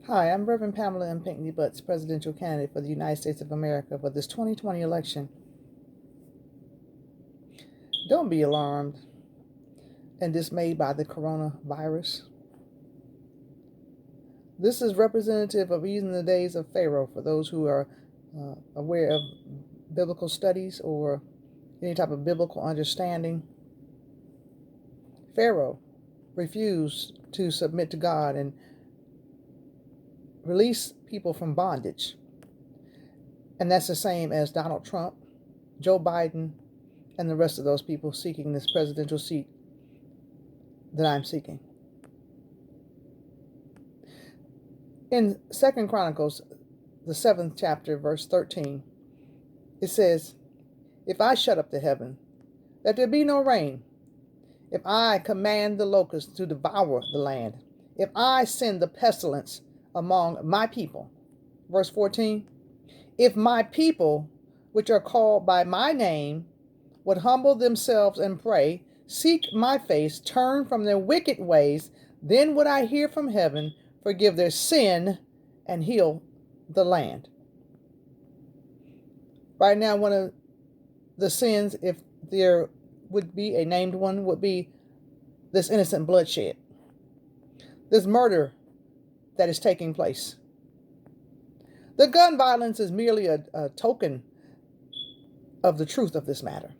Hi, I'm Reverend Pamela M. Pinckney Butts, presidential candidate for the United States of America for this 2020 election. Don't be alarmed and dismayed by the coronavirus. This is representative of even the days of Pharaoh for those who are aware of biblical studies or any type of biblical understanding. Pharaoh refused to submit to God and release people from bondage. And that's the same as Donald Trump, Joe Biden, and the rest of those people seeking this presidential seat that I'm seeking. In 2 Chronicles, the 7th chapter, verse 13, it says, "If I shut up the heaven, that there be no rain, if I command the locusts to devour the land, if I send the pestilence among my people," verse 14, "if my people, which are called by my name, would humble themselves and pray, seek my face, turn from their wicked ways, then would I hear from heaven, forgive their sin, and heal the land." Right now, one of the sins, if there would be a named one, would be this innocent bloodshed, this murder that is taking place. The gun violence is merely a token of the truth of this matter.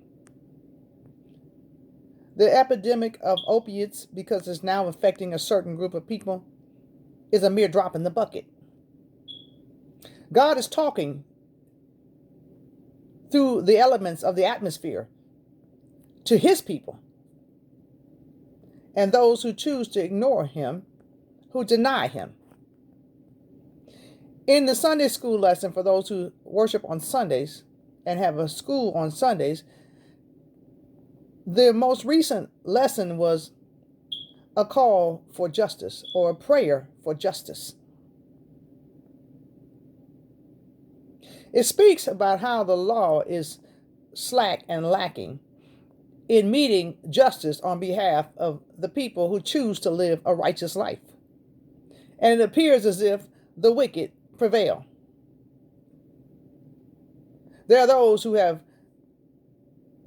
The epidemic of opiates, because it's now affecting a certain group of people, is a mere drop in the bucket. God is talking through the elements of the atmosphere to his people and those who choose to ignore him, who deny him. In the Sunday school lesson, for those who worship on Sundays and have a school on Sundays, the most recent lesson was a call for justice or a prayer for justice. It speaks about how the law is slack and lacking in meeting justice on behalf of the people who choose to live a righteous life. And it appears as if the wicked prevail. There are those who have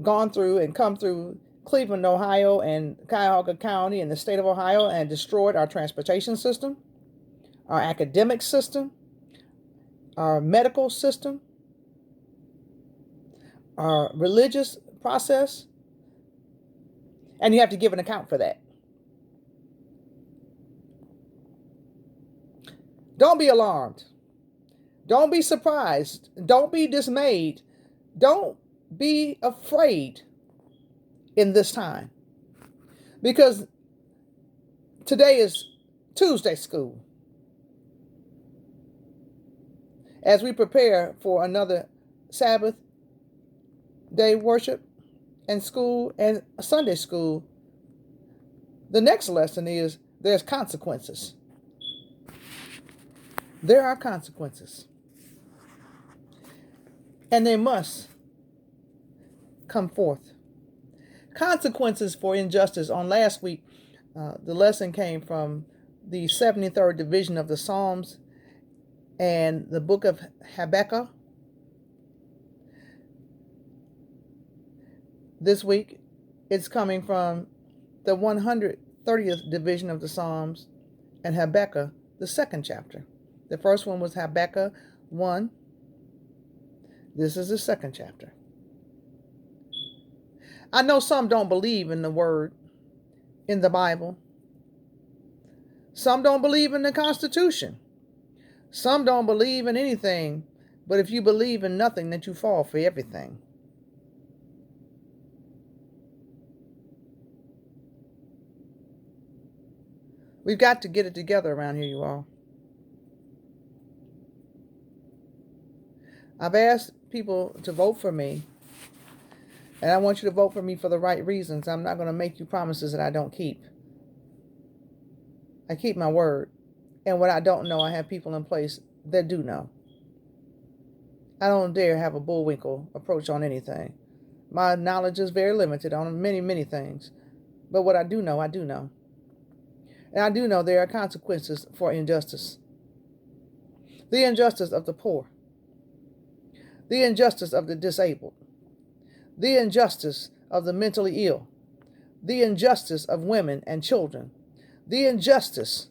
gone through and come through Cleveland, Ohio, and Cuyahoga County in the state of Ohio and destroyed our transportation system, our academic system, our medical system, our religious process, and you have to give an account for that. Don't be alarmed. Don't be surprised. Don't be dismayed. Don't be afraid in this time. Because today is Tuesday school. As we prepare for another Sabbath day worship and school and Sunday school, the next lesson is there's consequences. There are consequences. And they must come forth. Consequences for injustice. On last week, the lesson came from the 73rd division of the Psalms and the book of Habakkuk. This week, it's coming from the 130th division of the Psalms and Habakkuk, the second chapter. The first one was Habakkuk 1. This is the second chapter. I know some don't believe in the word in the Bible. Some don't believe in the Constitution. Some don't believe in anything, but if you believe in nothing, then you fall for everything. We've got to get it together around here, you all. I've asked people to vote for me, and I want you to vote for me for the right reasons. I'm not going to make you promises that I don't keep. I keep my word. And what I don't know, I have people in place that do know. I don't dare have a bullwinkle approach on anything. My knowledge is very limited on many, many things. But what I do know, I do know. And I do know there are consequences for injustice. the injustice of the poor, the injustice of the disabled, the injustice of the mentally ill, the injustice of women and children, the injustice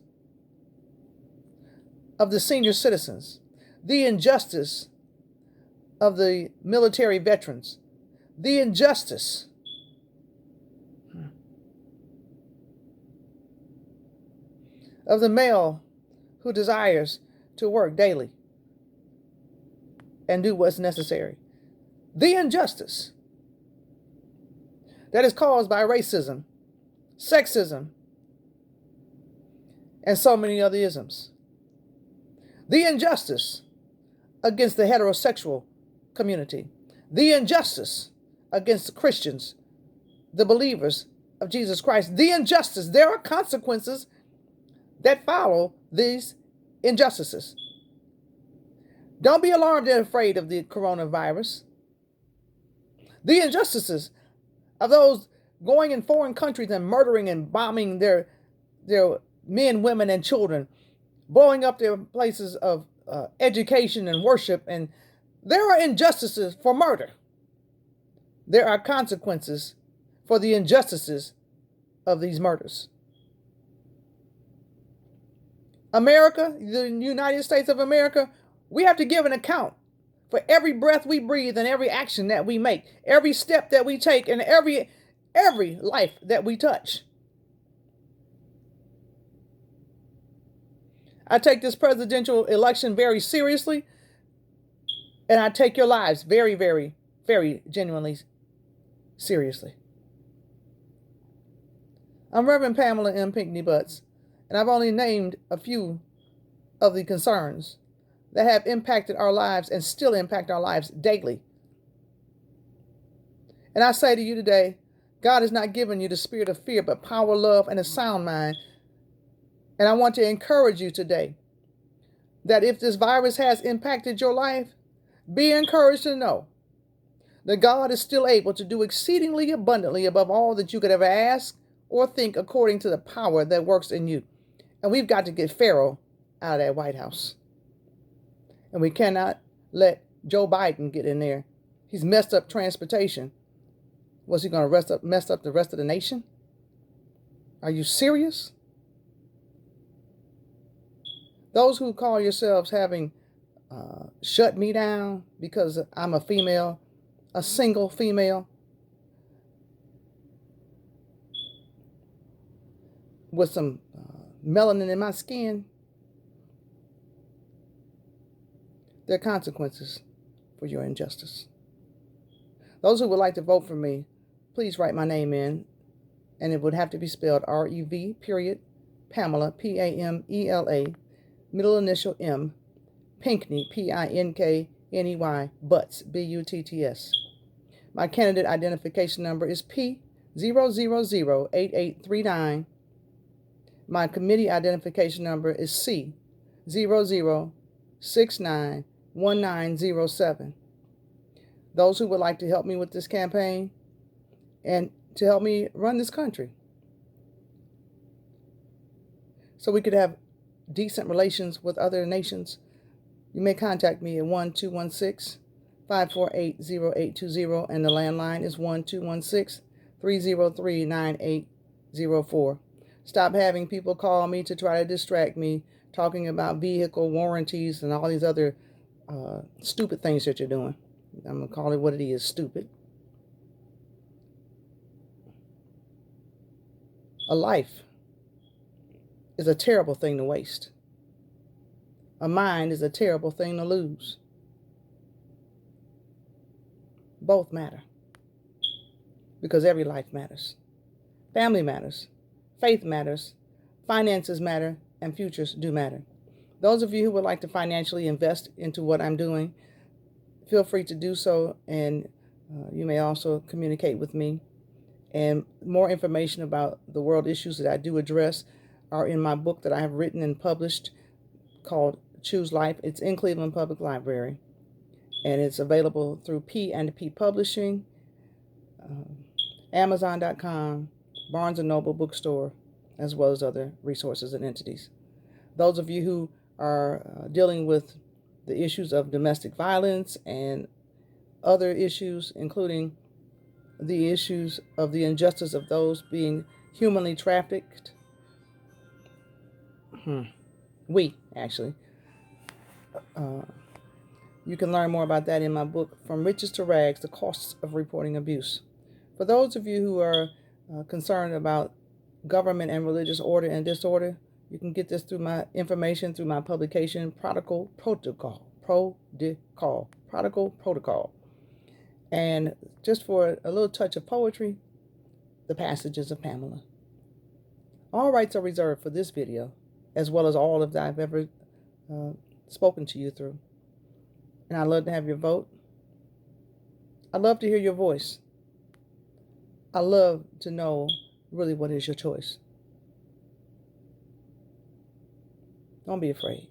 of the senior citizens, the injustice of the military veterans, the injustice of the male who desires to work daily and do what's necessary, the injustice that is caused by racism, sexism, and so many other isms, the injustice against the heterosexual community, the injustice against the Christians, the believers of Jesus Christ, the injustice. There are consequences that follow these injustices. Don't be alarmed and afraid of the coronavirus. The injustices of those going in foreign countries and murdering and bombing their men, women, and children, blowing up their places of education and worship. And there are injustices for murder. There are consequences for the injustices of these murders. America, the United States of America, we have to give an account for every breath we breathe and every action that we make, every step that we take, and every life that we touch. I take this presidential election very seriously, and I take your lives very, very, very genuinely seriously. I'm Reverend Pamela M. Pinckney Butts, and I've only named a few of the concerns that have impacted our lives and still impact our lives daily. And I say to you today, God has not given you the spirit of fear, but power, love, and a sound mind. And I want to encourage you today that if this virus has impacted your life, be encouraged to know that God is still able to do exceedingly abundantly above all that you could ever ask or think, according to the power that works in you. And we've got to get Pharaoh out of that White House. And we cannot let Joe Biden get in there. He's messed up transportation. Was he going to mess up the rest of the nation? Are you serious? Those who call yourselves having shut me down because I'm a female, a single female, with some melanin in my skin, there are consequences for your injustice. Those who would like to vote for me, please write my name in, and it would have to be spelled R-E-V, period, Pamela, P-A-M-E-L-A, middle initial M, Pinckney, P-I-N-K-N-E-Y, Butts, B-U-T-T-S. My candidate identification number is P0008839. My committee identification number is C00691907. Those who would like to help me with this campaign and to help me run this country so we could have decent relations with other nations, you may contact me at 1-216-548-0820, and the landline is 1-216-303-9804. Stop having people call me to try to distract me, talking about vehicle warranties and all these other stupid things that you're doing. I'm going to call it what it is, stupid. A life is a terrible thing to waste. A mind is a terrible thing to lose. Both matter, because every life matters. Family matters. Faith matters. Finances matter. And futures do matter. Those of you who would like to financially invest into what I'm doing, feel free to do so, and you may also communicate with me. And more information about the world issues that I do address are in my book that I have written and published called Choose Life. It's in Cleveland Public Library, and it's available through P&P Publishing, Amazon.com, Barnes & Noble Bookstore, as well as other resources and entities. Those of you who are dealing with the issues of domestic violence and other issues, including the issues of the injustice of those being humanly trafficked. We, actually. Uh, you can learn more about that in my book, From Riches to Rags, The Costs of Reporting Abuse. For those of you who are concerned about government and religious order and disorder, you can get this through my information through my publication, Prodigal Protocol. Prodigal Protocol. And just for a little touch of poetry, The Passages of Pamela. All rights are reserved for this video, as well as all of that I've ever spoken to you through. And I'd love to have your vote. I'd love to hear your voice. I love to know really what is your choice. Don't be afraid.